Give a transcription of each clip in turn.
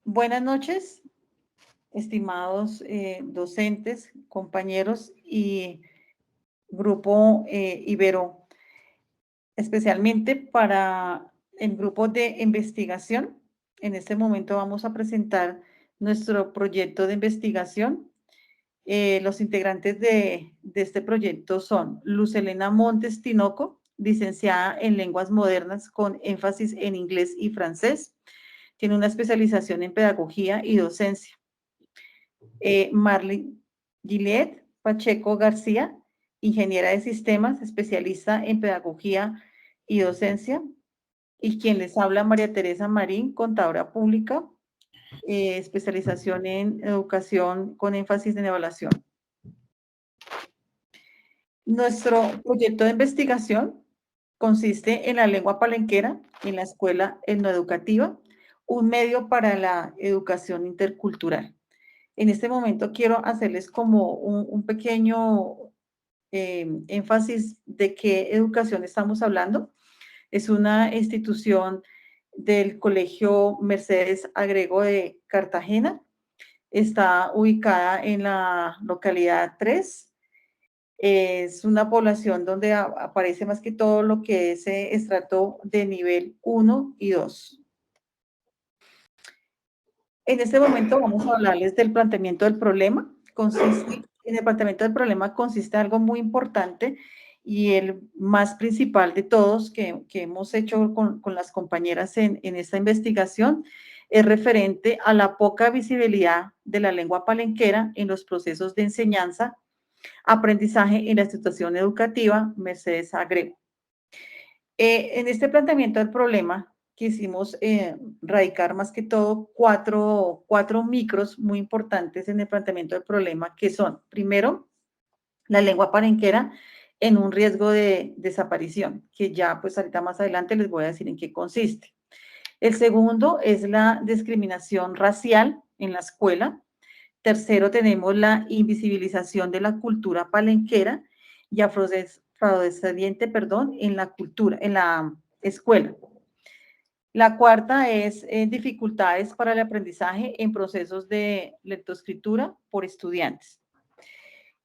Buenas noches, estimados docentes, compañeros y grupo Ibero, especialmente para el grupo de investigación. En este momento vamos a presentar nuestro proyecto de investigación. Los integrantes de este proyecto son Luz Elena Montes Tinoco, licenciada en lenguas modernas con énfasis en inglés y francés. Tiene una especialización en pedagogía y docencia. Marley Gillette Pacheco García, ingeniera de sistemas, especialista en pedagogía y docencia. Y quien les habla, María Teresa Marín, contadora pública, especialización en educación con énfasis en evaluación. Nuestro proyecto de investigación consiste en la lengua palenquera en la escuela etnoeducativa, un medio para la educación intercultural. En este momento quiero hacerles como un pequeño énfasis de qué educación estamos hablando. Es una institución del Colegio Mercedes Agrego de Cartagena. Está ubicada en la localidad 3. Es una población donde aparece más que todo lo que es estrato de nivel 1 y 2. En este momento vamos a hablarles del planteamiento del problema. En el planteamiento del problema consiste algo muy importante y el más principal de todos que hemos hecho con las compañeras en esta investigación es referente a la poca visibilidad de la lengua palenquera en los procesos de enseñanza, aprendizaje en la institución educativa Mercedes Agrego. En este planteamiento del problema quisimos radicar más que todo cuatro micros muy importantes en el planteamiento del problema, que son, primero, la lengua palenquera en un riesgo de desaparición, que ya pues ahorita más adelante les voy a decir en qué consiste. El segundo es la discriminación racial en la escuela. Tercero, tenemos la invisibilización de la cultura palenquera y afrodescendiente, en la cultura, en la escuela. La cuarta es dificultades para el aprendizaje en procesos de lectoescritura por estudiantes.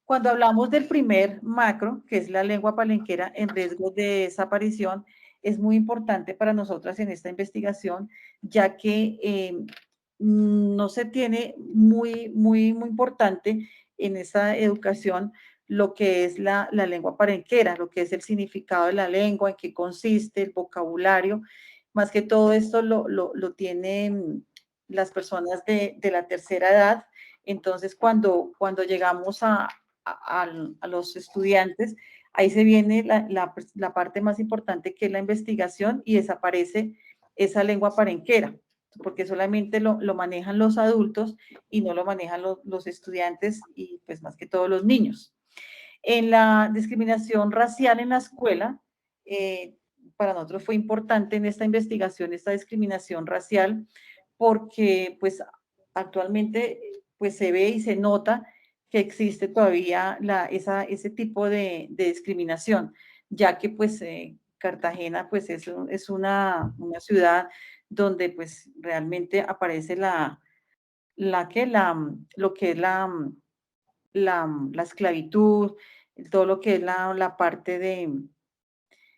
Cuando hablamos del primer macro, que es la lengua palenquera en riesgo de desaparición, es muy importante para nosotras en esta investigación, ya que no se tiene muy importante en esta educación lo que es la lengua palenquera, lo que es el significado de la lengua, en qué consiste, el vocabulario. Más que todo esto lo tienen las personas de la tercera edad. Entonces, cuando llegamos a los estudiantes, ahí se viene la parte más importante, que es la investigación, y desaparece esa lengua palenquera, porque solamente lo manejan los adultos y no lo manejan los estudiantes y pues más que todos los niños. En la discriminación racial en la escuela, para nosotros fue importante en esta investigación esta discriminación racial porque pues actualmente pues se ve y se nota que existe todavía ese tipo de discriminación, ya que pues Cartagena pues es una ciudad donde pues realmente aparece lo que es la esclavitud, todo lo que es la parte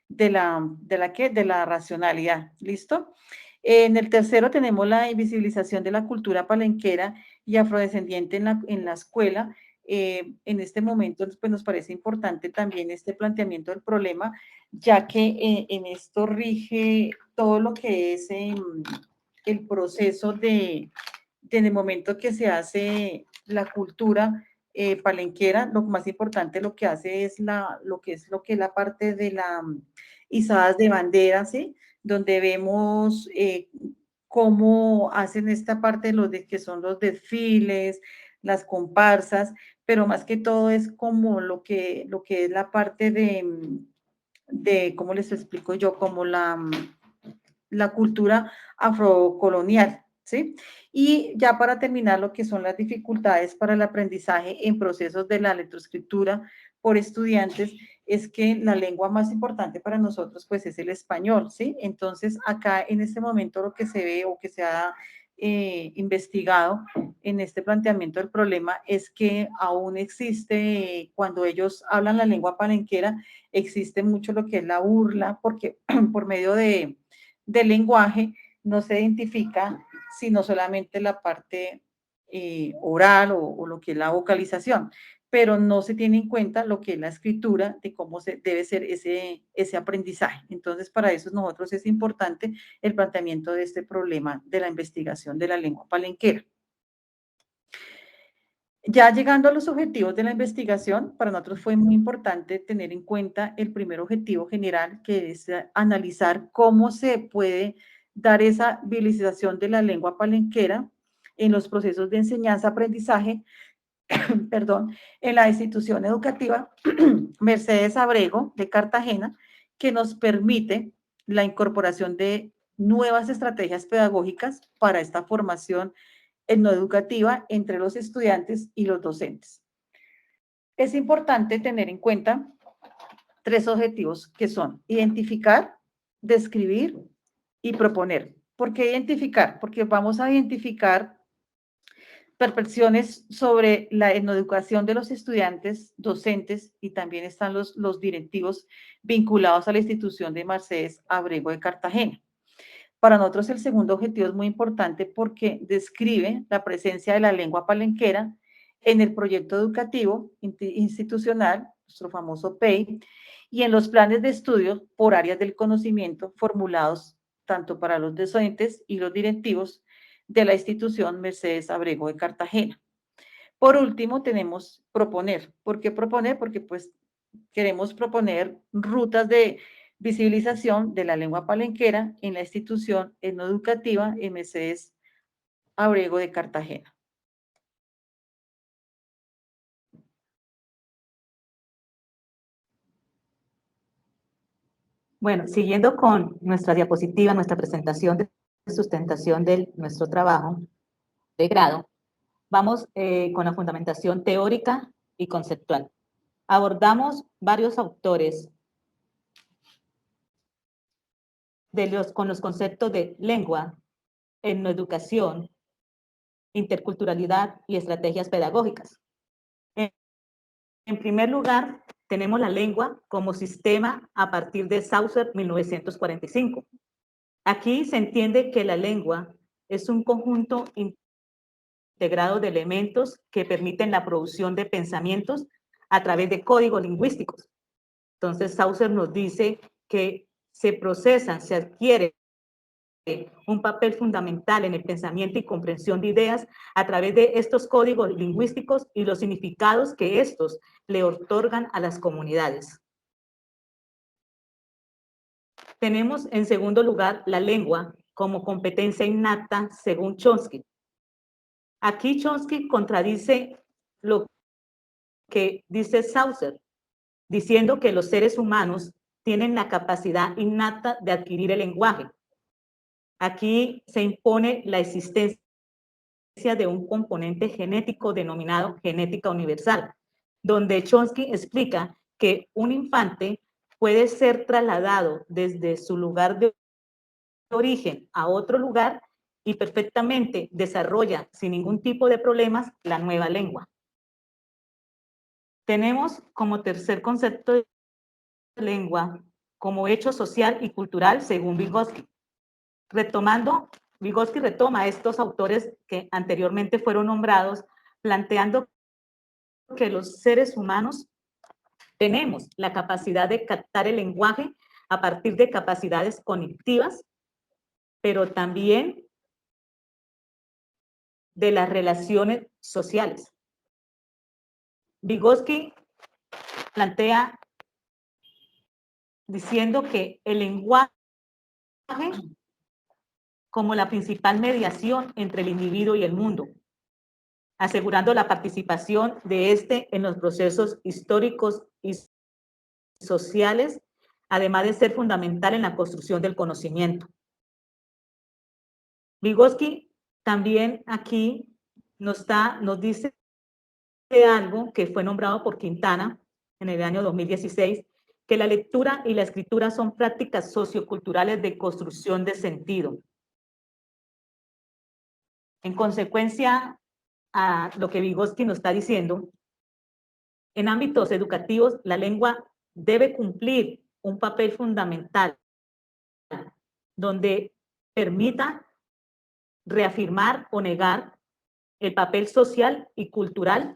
de la racionalidad, ¿listo? En el tercero tenemos la invisibilización de la cultura palenquera y afrodescendiente en la escuela. En este momento pues, nos parece importante también este planteamiento del problema, ya que en esto rige todo lo que es el proceso en el momento que se hace la cultura palenquera, lo más importante lo que hace es lo que es la parte de la izadas de bandera, ¿sí? Donde vemos cómo hacen esta parte de que son los desfiles, las comparsas, pero más que todo es como lo que es la parte ¿cómo les explico yo? Como la cultura afrocolonial, ¿sí? Y ya para terminar, lo que son las dificultades para el aprendizaje en procesos de la lectoescritura por estudiantes, es que la lengua más importante para nosotros pues es el español, ¿sí? Entonces acá en este momento lo que se ve o que se ha investigado en este planteamiento del problema es que aún existe, cuando ellos hablan la lengua palenquera, existe mucho lo que es la burla, porque por medio del lenguaje no se identifica sino solamente la parte oral o lo que es la vocalización, pero no se tiene en cuenta lo que es la escritura de cómo debe ser ese aprendizaje. Entonces, para eso nosotros es importante el planteamiento de este problema de la investigación de la lengua palenquera. Ya llegando a los objetivos de la investigación, para nosotros fue muy importante tener en cuenta el primer objetivo general, que es analizar cómo se puede dar esa visibilización de la lengua palenquera en los procesos de enseñanza-aprendizaje, perdón, en la institución educativa Mercedes Abrego de Cartagena, que nos permite la incorporación de nuevas estrategias pedagógicas para esta formación no educativa entre los estudiantes y los docentes. Es importante tener en cuenta 3 objetivos que son identificar, describir y proponer. ¿Por qué identificar? Porque vamos a identificar percepciones sobre la educación de los estudiantes, docentes y también están los directivos vinculados a la institución de Mercedes Abrego de Cartagena. Para nosotros el segundo objetivo es muy importante porque describe la presencia de la lengua palenquera en el proyecto educativo institucional, nuestro famoso PEI, y en los planes de estudio por áreas del conocimiento formulados tanto para los docentes y los directivos de la institución Mercedes Abrego de Cartagena. Por último, tenemos proponer. ¿Por qué proponer? Porque pues queremos proponer rutas de visibilización de la lengua palenquera en la institución educativa Mercedes Abrego de Cartagena. Bueno, siguiendo con nuestra diapositiva, nuestra presentación de sustentación de nuestro trabajo de grado, vamos con la fundamentación teórica y conceptual. Abordamos varios autores con los conceptos de lengua, etnoeducación, interculturalidad y estrategias pedagógicas. En primer lugar, tenemos la lengua como sistema a partir de Saussure 1945. Aquí se entiende que la lengua es un conjunto integrado de elementos que permiten la producción de pensamientos a través de códigos lingüísticos. Entonces, Saussure nos dice que se procesan, se adquiere un papel fundamental en el pensamiento y comprensión de ideas a través de estos códigos lingüísticos y los significados que estos le otorgan a las comunidades. Tenemos en segundo lugar la lengua como competencia innata según Chomsky. Aquí Chomsky contradice lo que dice Saussure, diciendo que los seres humanos tienen la capacidad innata de adquirir el lenguaje. Aquí se impone la existencia de un componente genético denominado genética universal, donde Chomsky explica que un infante puede ser trasladado desde su lugar de origen a otro lugar y perfectamente desarrolla sin ningún tipo de problemas la nueva lengua. Tenemos como tercer concepto de lengua como hecho social y cultural según Vygotsky. Vygotsky retoma a estos autores que anteriormente fueron nombrados, planteando que los seres humanos tenemos la capacidad de captar el lenguaje a partir de capacidades cognitivas, pero también de las relaciones sociales. Vygotsky plantea diciendo que el lenguaje como la principal mediación entre el individuo y el mundo, asegurando la participación de éste en los procesos históricos y sociales, además de ser fundamental en la construcción del conocimiento. Vygotsky también aquí nos dice algo que fue nombrado por Quintana en el año 2016, que la lectura y la escritura son prácticas socioculturales de construcción de sentido. En consecuencia a lo que Vygotsky nos está diciendo, en ámbitos educativos la lengua debe cumplir un papel fundamental donde permita reafirmar o negar el papel social y cultural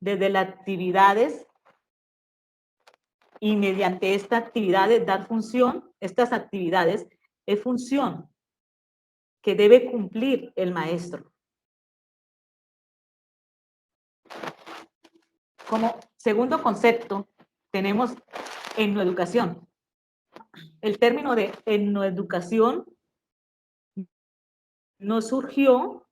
desde las actividades y mediante estas actividades dar función, estas actividades es función que debe cumplir el maestro. Como segundo concepto, tenemos etnoeducación. El término de etnoeducación no surgió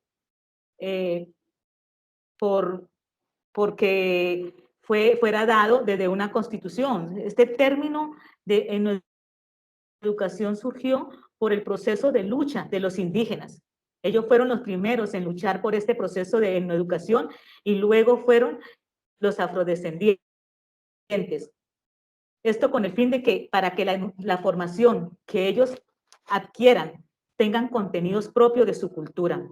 porque fuera dado desde una constitución. Este término de etnoeducación surgió por el proceso de lucha de los indígenas. Ellos fueron los primeros en luchar por este proceso de etnoeducación y luego fueron los afrodescendientes. Esto con el fin de que, para que la formación que ellos adquieran tengan contenidos propios de su cultura.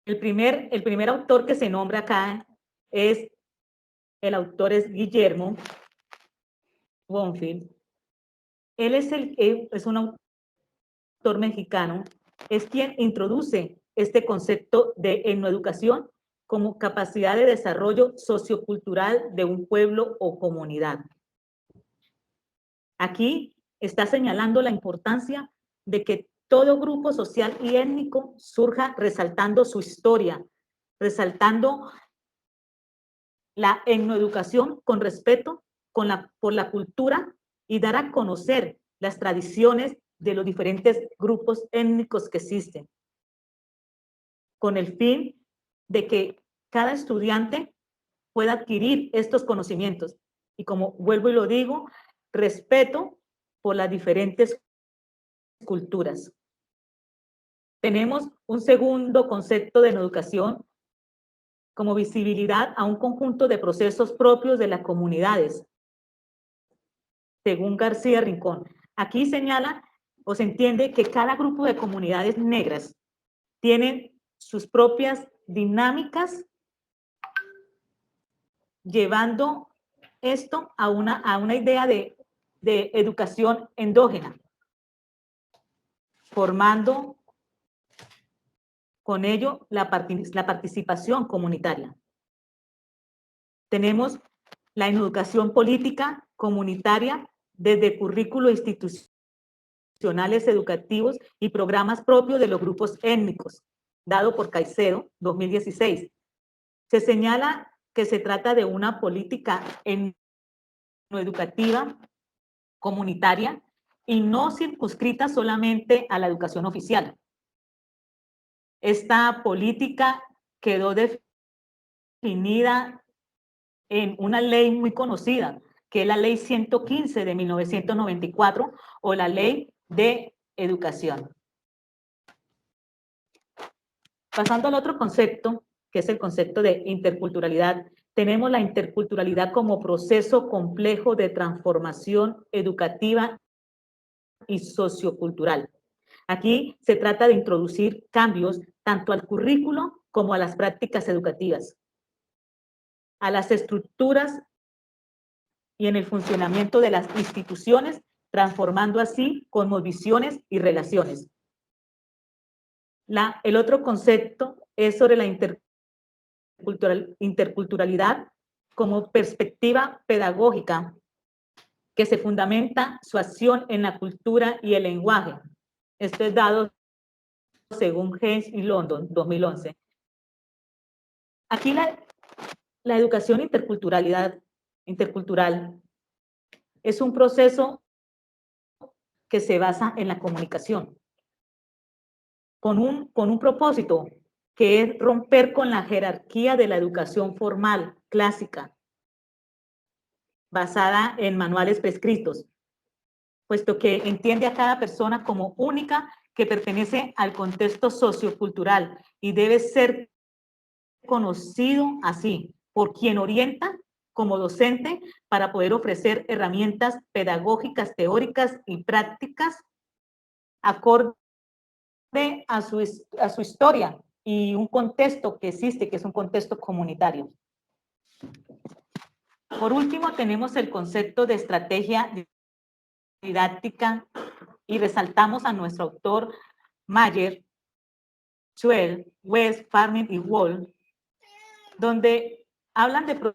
El primer autor que se nombra acá es Guillermo Bonfil. Él es un autor mexicano, es quien introduce este concepto de etnoeducación como capacidad de desarrollo sociocultural de un pueblo o comunidad. Aquí está señalando la importancia de que todo grupo social y étnico surja resaltando su historia, resaltando la etnoeducación con respeto por la cultura y dar a conocer las tradiciones de los diferentes grupos étnicos que existen, con el fin de que cada estudiante pueda adquirir estos conocimientos. Y como vuelvo y lo digo, respeto por las diferentes culturas. Tenemos un segundo concepto de educación como visibilidad a un conjunto de procesos propios de las comunidades, según García Rincón. Aquí señala o se entiende que cada grupo de comunidades negras tienen sus propias dinámicas, llevando esto a una idea de educación endógena, formando con ello la participación comunitaria. Tenemos la educación política comunitaria desde currículos institucionales educativos y programas propios de los grupos étnicos, dado por Caicedo, 2016. Se señala que se trata de una política educativa comunitaria y no circunscrita solamente a la educación oficial. Esta política quedó definida en una ley muy conocida, que es la Ley 115 de 1994 o la Ley de Educación. Pasando al otro concepto, que es el concepto de interculturalidad, tenemos la interculturalidad como proceso complejo de transformación educativa y sociocultural. Aquí se trata de introducir cambios tanto al currículo como a las prácticas educativas, a las estructuras y en el funcionamiento de las instituciones, transformando así cosmovisiones y relaciones. El otro concepto es sobre la interculturalidad como perspectiva pedagógica que se fundamenta su acción en la cultura y el lenguaje. Esto es dado según Haynes y London, 2011. Aquí la educación intercultural es un proceso que se basa en la comunicación, con un propósito que es romper con la jerarquía de la educación formal, clásica, basada en manuales prescritos, puesto que entiende a cada persona como única que pertenece al contexto sociocultural y debe ser conocido así por quien orienta como docente para poder ofrecer herramientas pedagógicas, teóricas y prácticas acorde a su historia y un contexto que existe, que es un contexto comunitario. Por último, tenemos el concepto de estrategia didáctica y resaltamos a nuestro autor Mayer, Schwell, West, Farming y Wall, donde hablan de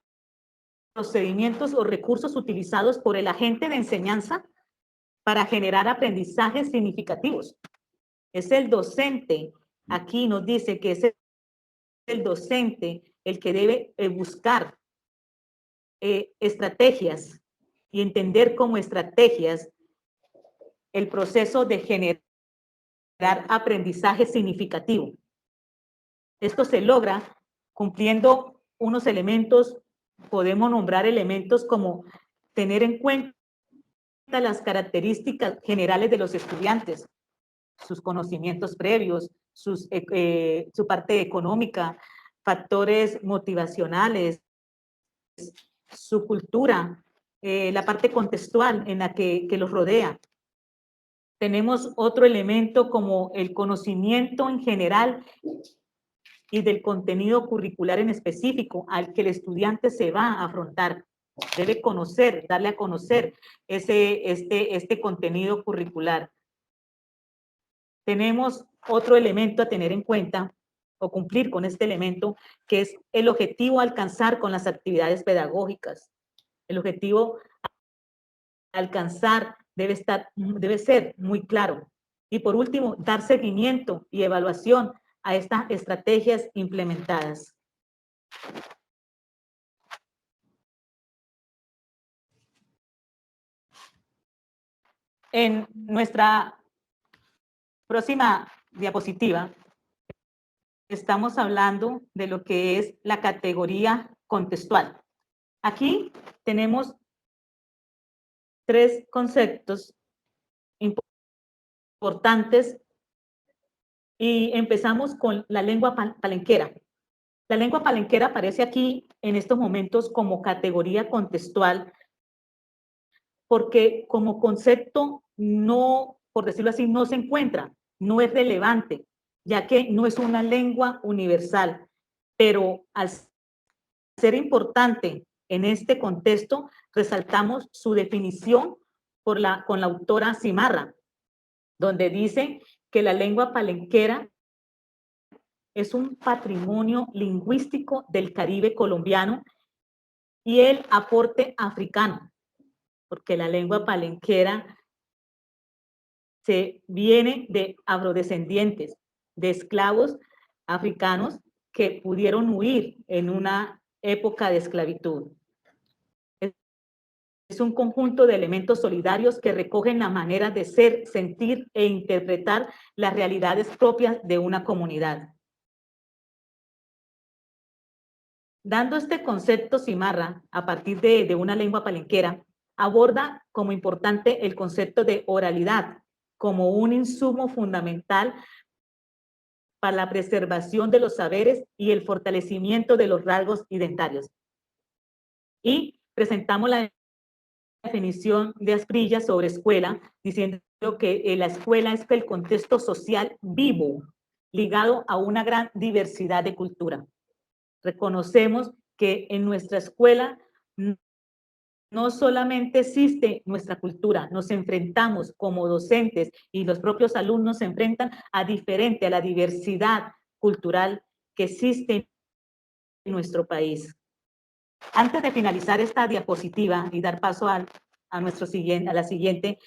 procedimientos o recursos utilizados por el agente de enseñanza para generar aprendizajes significativos. Es el docente, aquí nos dice que es el docente el que debe buscar estrategias y entender como estrategias el proceso de generar aprendizaje significativo. Esto se logra cumpliendo unos elementos, podemos nombrar elementos como tener en cuenta las características generales de los estudiantes, sus conocimientos previos, su parte económica, factores motivacionales, su cultura, la parte contextual en la que los rodea. Tenemos otro elemento como el conocimiento en general y del contenido curricular en específico al que el estudiante se va a afrontar. Debe conocer, darle a conocer este contenido curricular. Tenemos otro elemento a tener en cuenta o cumplir con este elemento, que es el objetivo a alcanzar con las actividades pedagógicas. El objetivo a alcanzar debe ser muy claro. Y por último, dar seguimiento y evaluación a estas estrategias implementadas. En nuestra próxima diapositiva estamos hablando de lo que es la categoría contextual. Aquí tenemos tres conceptos importantes y empezamos con la lengua palenquera. La lengua palenquera aparece aquí en estos momentos como categoría contextual porque como concepto no, por decirlo así, no se encuentra, no es relevante, ya que no es una lengua universal, pero al ser importante en este contexto, resaltamos su definición con la autora Cimarra, donde dice que la lengua palenquera es un patrimonio lingüístico del Caribe colombiano y el aporte africano, porque la lengua palenquera se viene de afrodescendientes, de esclavos africanos que pudieron huir en una época de esclavitud. Es un conjunto de elementos solidarios que recogen la manera de ser, sentir e interpretar las realidades propias de una comunidad. Dando este concepto Cimarra, a partir de una lengua palenquera, aborda como importante el concepto de oralidad como un insumo fundamental para la preservación de los saberes y el fortalecimiento de los rasgos identitarios. Y presentamos la definición de Asprilla sobre escuela, diciendo que la escuela es el contexto social vivo, ligado a una gran diversidad de cultura. Reconocemos que en nuestra escuela no solamente existe nuestra cultura, nos enfrentamos como docentes y los propios alumnos se enfrentan a la diversidad cultural que existe en nuestro país. Antes de finalizar esta diapositiva y dar paso a la siguiente,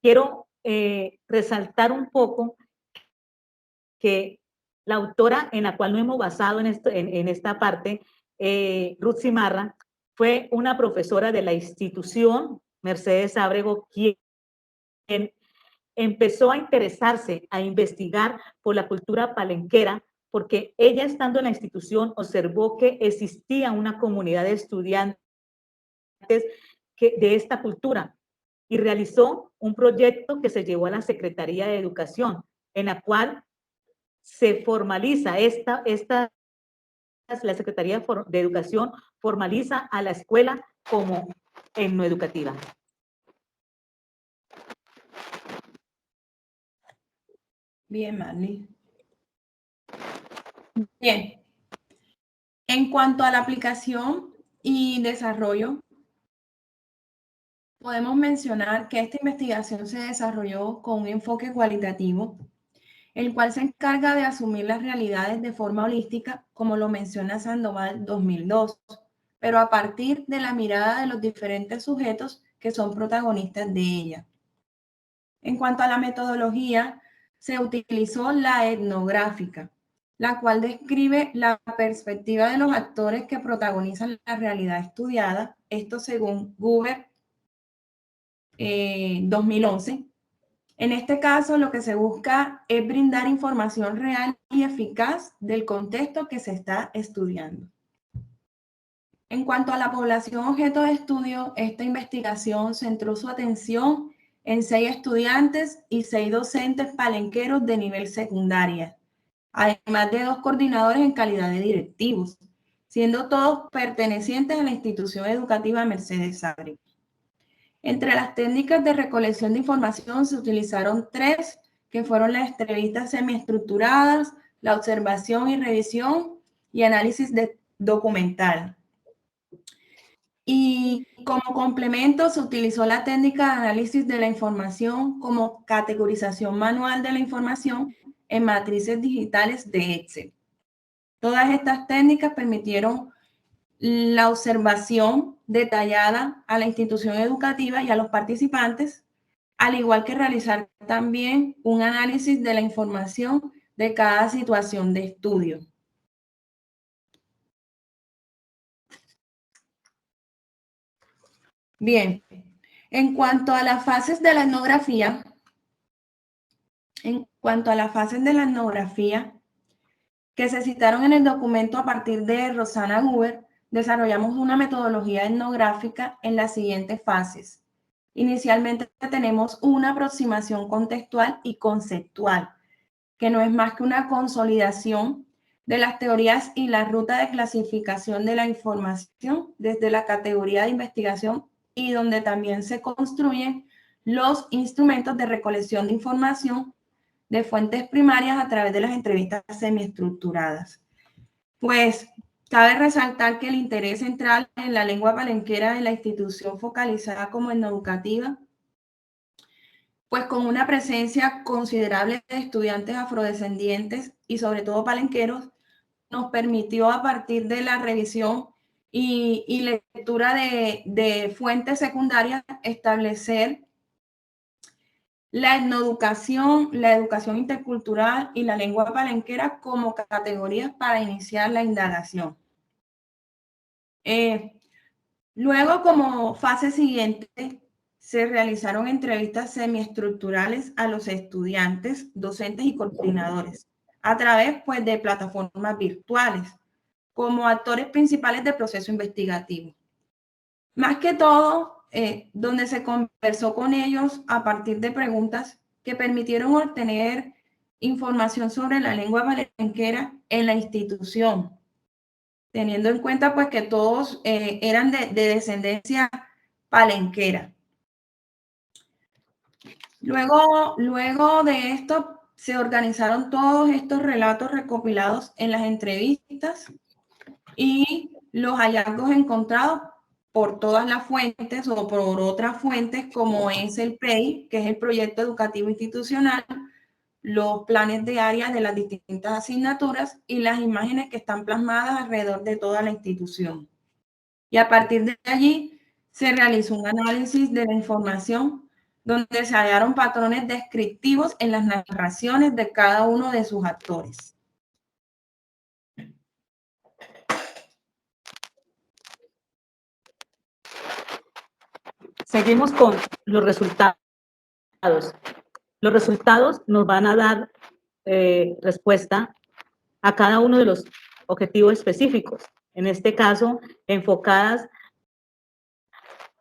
quiero resaltar un poco que la autora en la cual nos hemos basado en esta parte, Ruth Cimarra, fue una profesora de la institución Mercedes Ábrego, quien empezó a interesarse, a investigar por la cultura palenquera, porque ella estando en la institución observó que existía una comunidad de estudiantes de esta cultura y realizó un proyecto que se llevó a la Secretaría de Educación, en la cual se formaliza la Secretaría de Educación formaliza a la escuela como etnoeducativa. Bien, Marley. Bien. En cuanto a la aplicación y desarrollo, podemos mencionar que esta investigación se desarrolló con un enfoque cualitativo, el cual se encarga de asumir las realidades de forma holística, como lo menciona Sandoval 2002, pero a partir de la mirada de los diferentes sujetos que son protagonistas de ella. En cuanto a la metodología, se utilizó la etnográfica, la cual describe la perspectiva de los actores que protagonizan la realidad estudiada, esto según Guber 2011. En este caso, lo que se busca es brindar información real y eficaz del contexto que se está estudiando. En cuanto a la población objeto de estudio, esta investigación centró su atención en 6 estudiantes y 6 docentes palenqueros de nivel secundaria, además de 2 coordinadores en calidad de directivos, siendo todos pertenecientes a la institución educativa Mercedes Sabre. Entre las técnicas de recolección de información se utilizaron 3, que fueron las entrevistas semiestructuradas, la observación y revisión y análisis documental. Y como complemento se utilizó la técnica de análisis de la información como categorización manual de la información en matrices digitales de Excel. Todas estas técnicas permitieron la observación detallada a la institución educativa y a los participantes, al igual que realizar también un análisis de la información de cada situación de estudio. Bien, en cuanto a las fases de la etnografía, que se citaron en el documento a partir de Rosana Guber, desarrollamos una metodología etnográfica en las siguientes fases. Inicialmente tenemos una aproximación contextual y conceptual, que no es más que una consolidación de las teorías y la ruta de clasificación de la información desde la categoría de investigación y donde también se construyen los instrumentos de recolección de información de fuentes primarias a través de las entrevistas semiestructuradas. Pues cabe resaltar que el interés central en la lengua palenquera en la institución focalizada como etnoeducativa, pues con una presencia considerable de estudiantes afrodescendientes y sobre todo palenqueros, nos permitió a partir de la revisión y lectura de fuentes secundarias establecer la etnoeducación, la educación intercultural y la lengua palenquera como categorías para iniciar la indagación. Luego, como fase siguiente, se realizaron entrevistas semiestructurales a los estudiantes, docentes y coordinadores a través pues, de plataformas virtuales como actores principales del proceso investigativo. Más que todo, donde se conversó con ellos a partir de preguntas que permitieron obtener información sobre la lengua palenquera en la institución, teniendo en cuenta pues que todos eran de descendencia palenquera. Luego de esto, se organizaron todos estos relatos recopilados en las entrevistas y los hallazgos encontrados por todas las fuentes o por otras fuentes como es el PEI, que es el Proyecto Educativo Institucional, los planes de área de las distintas asignaturas y las imágenes que están plasmadas alrededor de toda la institución. Y a partir de allí se realizó un análisis de la información donde se hallaron patrones descriptivos en las narraciones de cada uno de sus actores. Seguimos con los resultados. Los resultados nos van a dar respuesta a cada uno de los objetivos específicos. En este caso, enfocadas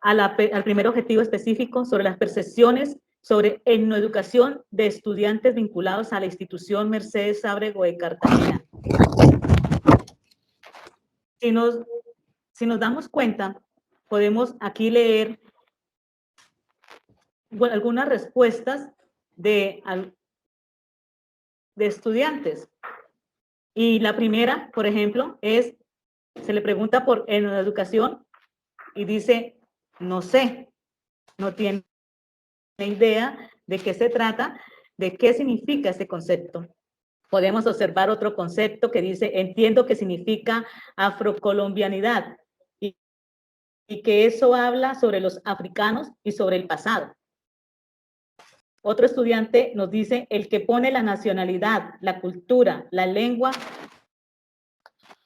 al primer objetivo específico sobre las percepciones sobre etnoeducación de estudiantes vinculados a la institución Mercedes Ábrego de Cartagena. Si nos damos cuenta, podemos aquí leer algunas respuestas de estudiantes. Y la primera, por ejemplo, se le pregunta por educación y dice, no sé, no tiene idea de qué se trata, de qué significa este concepto. Podemos observar otro concepto que dice, entiendo que significa afrocolombianidad y que eso habla sobre los africanos y sobre el pasado. Otro estudiante nos dice, el que pone la nacionalidad, la cultura, la lengua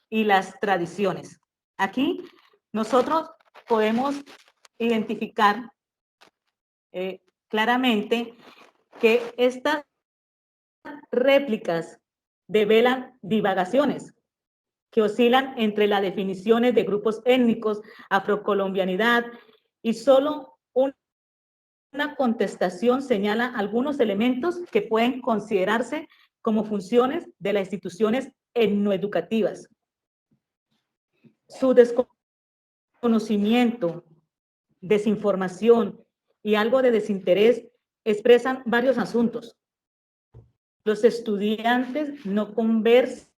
y las tradiciones. Aquí nosotros podemos identificar claramente que estas réplicas develan divagaciones que oscilan entre las definiciones de grupos étnicos, afrocolombianidad, y solo una contestación señala algunos elementos que pueden considerarse como funciones de las instituciones etnoeducativas. Su desconocimiento, desinformación y algo de desinterés expresan varios asuntos. Los estudiantes no conversan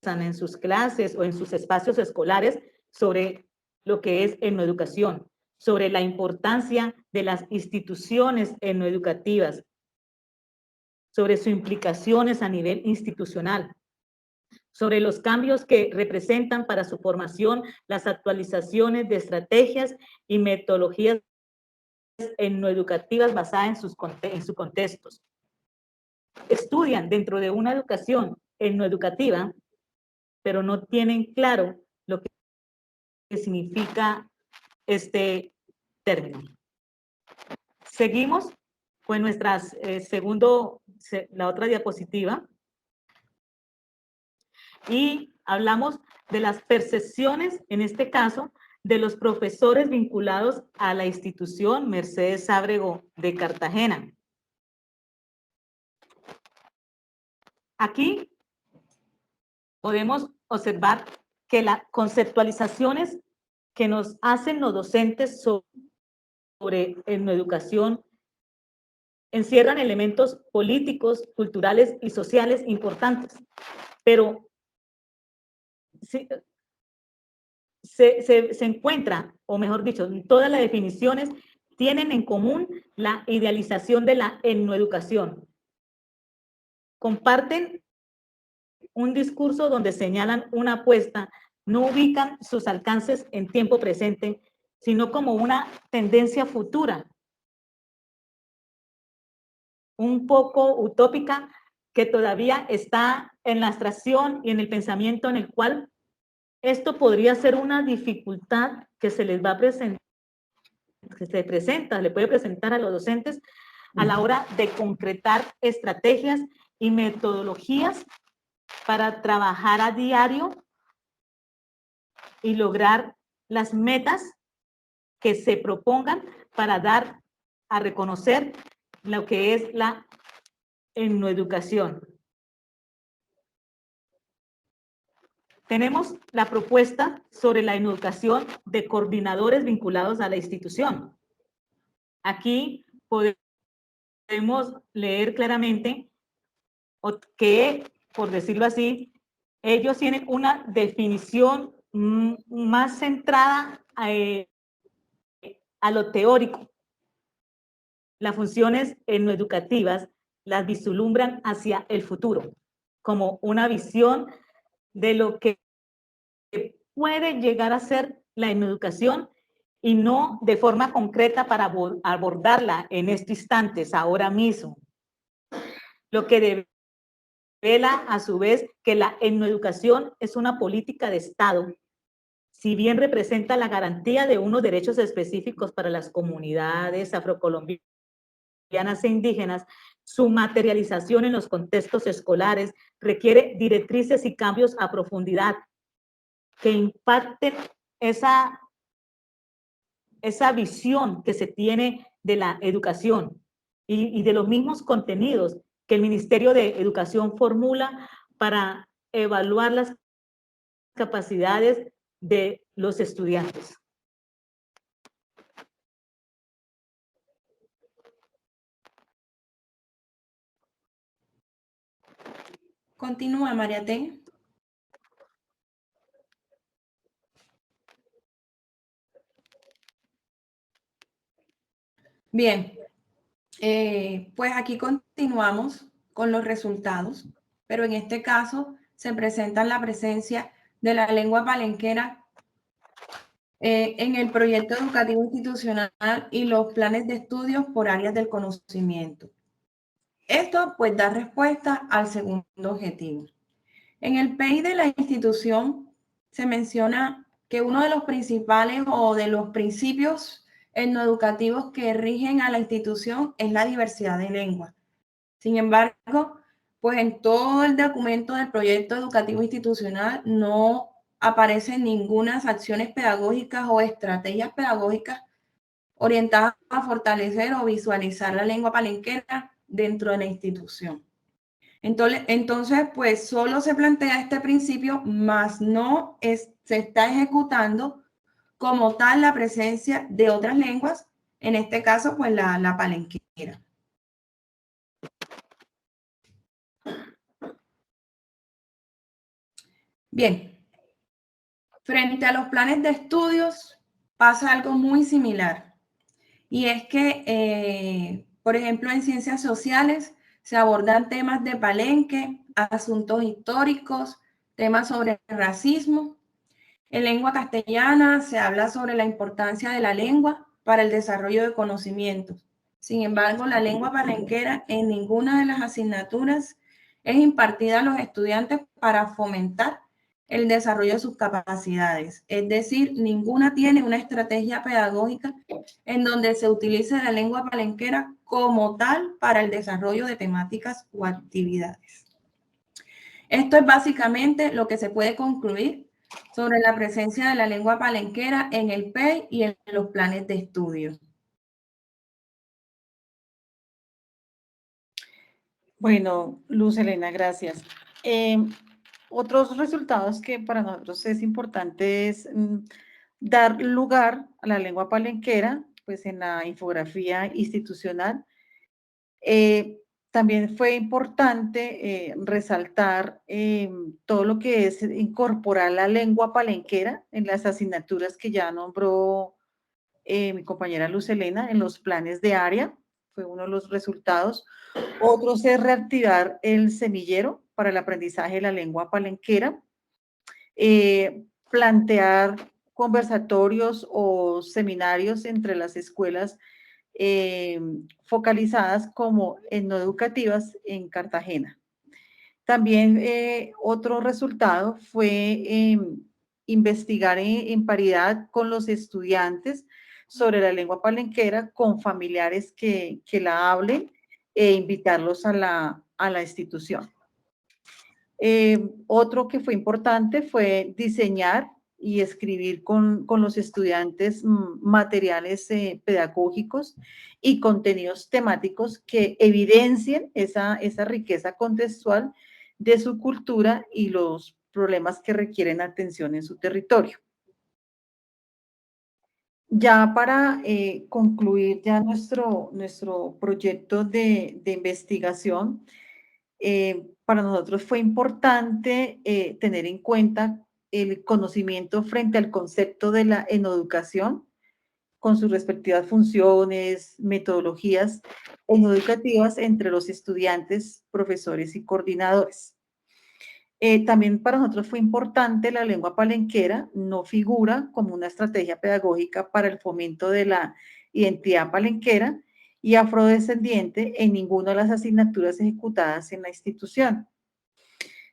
en sus clases o en sus espacios escolares sobre lo que es etnoeducación, sobre la importancia de las instituciones etnoeducativas, sobre sus implicaciones a nivel institucional, sobre los cambios que representan para su formación las actualizaciones de estrategias y metodologías etnoeducativas basadas en sus contextos. Estudian dentro de una educación etnoeducativa, pero no tienen claro lo que significa este término. Seguimos con nuestra la otra diapositiva, y hablamos de las percepciones, en este caso, de los profesores vinculados a la institución Mercedes Ábrego de Cartagena. Aquí podemos observar que las conceptualizaciones que nos hacen los docentes sobre etnoeducación encierran elementos políticos, culturales y sociales importantes, pero se encuentra, o mejor dicho, todas las definiciones tienen en común la idealización de la etnoeducación. Comparten un discurso donde señalan una apuesta, no ubican sus alcances en tiempo presente, sino como una tendencia futura, un poco utópica, que todavía está en la abstracción y en el pensamiento, en el cual esto podría ser una dificultad que se les va a presentar, le puede presentar a los docentes a la hora de concretar estrategias y metodologías para trabajar a diario y lograr las metas que se propongan para dar a reconocer lo que es la etnoeducación. Tenemos la propuesta sobre la etnoeducación de coordinadores vinculados a la institución. Aquí podemos leer claramente que, por decirlo así, ellos tienen una definición más centrada a lo teórico. Las funciones etnoeducativas las vislumbran hacia el futuro, como una visión de lo que puede llegar a ser la etnoeducación y no de forma concreta para abordarla en estos instantes, ahora mismo. Lo que revela a su vez que la etnoeducación es una política de Estado, si bien representa la garantía de unos derechos específicos para las comunidades afrocolombianas e indígenas, su materialización en los contextos escolares requiere directrices y cambios a profundidad que impacten esa visión que se tiene de la educación y de los mismos contenidos que el Ministerio de Educación formula para evaluar las capacidades de los estudiantes. Continúa, María T. Bien, pues aquí continuamos con los resultados, pero en este caso se presenta la presencia de la lengua palenquera en el proyecto educativo institucional y los planes de estudios por áreas del conocimiento. Esto pues da respuesta al segundo objetivo. En el PEI de la institución se menciona que uno de los principales o de los principios etnoeducativos que rigen a la institución es la diversidad de lenguas. Sin embargo, pues en todo el documento del proyecto educativo institucional no aparecen ninguna acciones pedagógicas o estrategias pedagógicas orientadas a fortalecer o visualizar la lengua palenquera dentro de la institución. Entonces, pues solo se plantea este principio, más no se está ejecutando como tal la presencia de otras lenguas, en este caso, pues la palenquera. Bien, frente a los planes de estudios pasa algo muy similar. Y es que, por ejemplo, en ciencias sociales se abordan temas de Palenque, asuntos históricos, temas sobre racismo. En lengua castellana se habla sobre la importancia de la lengua para el desarrollo de conocimientos. Sin embargo, la lengua palenquera en ninguna de las asignaturas es impartida a los estudiantes para fomentar el desarrollo de sus capacidades. Es decir, ninguna tiene una estrategia pedagógica en donde se utilice la lengua palenquera como tal para el desarrollo de temáticas o actividades. Esto es básicamente lo que se puede concluir sobre la presencia de la lengua palenquera en el PEI y en los planes de estudio. Bueno, Luz Helena, gracias. Otros resultados que para nosotros es importante es dar lugar a la lengua palenquera, pues en la infografía institucional. También fue importante resaltar todo lo que es incorporar la lengua palenquera en las asignaturas que ya nombró mi compañera Luz Helena en los planes de área, fue uno de los resultados. Otros es reactivar el semillero para el aprendizaje de la lengua palenquera, plantear conversatorios o seminarios entre las escuelas focalizadas como etnoeducativas en Cartagena. También otro resultado fue investigar en paridad con los estudiantes sobre la lengua palenquera con familiares que la hablen e invitarlos a la institución. Otro que fue importante fue diseñar y escribir con los estudiantes materiales pedagógicos y contenidos temáticos que evidencien esa riqueza contextual de su cultura y los problemas que requieren atención en su territorio. Ya para concluir ya nuestro proyecto de investigación, para nosotros fue importante tener en cuenta el conocimiento frente al concepto de la enoeducación, con sus respectivas funciones, metodologías enoeducativas entre los estudiantes, profesores y coordinadores. También para nosotros fue importante la lengua palenquera, no figura como una estrategia pedagógica para el fomento de la identidad palenquera y afrodescendiente en ninguna de las asignaturas ejecutadas en la institución.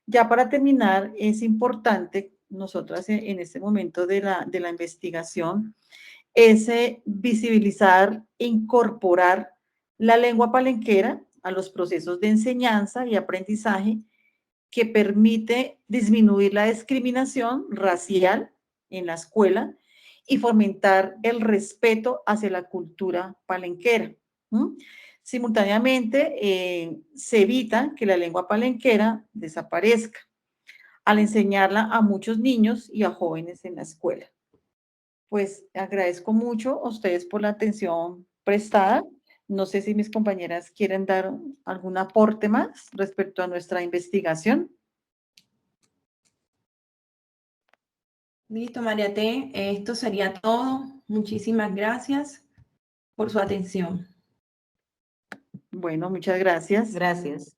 Ya para terminar, es importante, nosotras en este momento de la investigación, es visibilizar e incorporar la lengua palenquera a los procesos de enseñanza y aprendizaje que permite disminuir la discriminación racial en la escuela y fomentar el respeto hacia la cultura palenquera. Simultáneamente, se evita que la lengua palenquera desaparezca al enseñarla a muchos niños y a jóvenes en la escuela. Pues agradezco mucho a ustedes por la atención prestada. No sé si mis compañeras quieren dar algún aporte más respecto a nuestra investigación. Listo, María T. Esto sería todo. Muchísimas gracias por su atención. Bueno, muchas gracias. Gracias.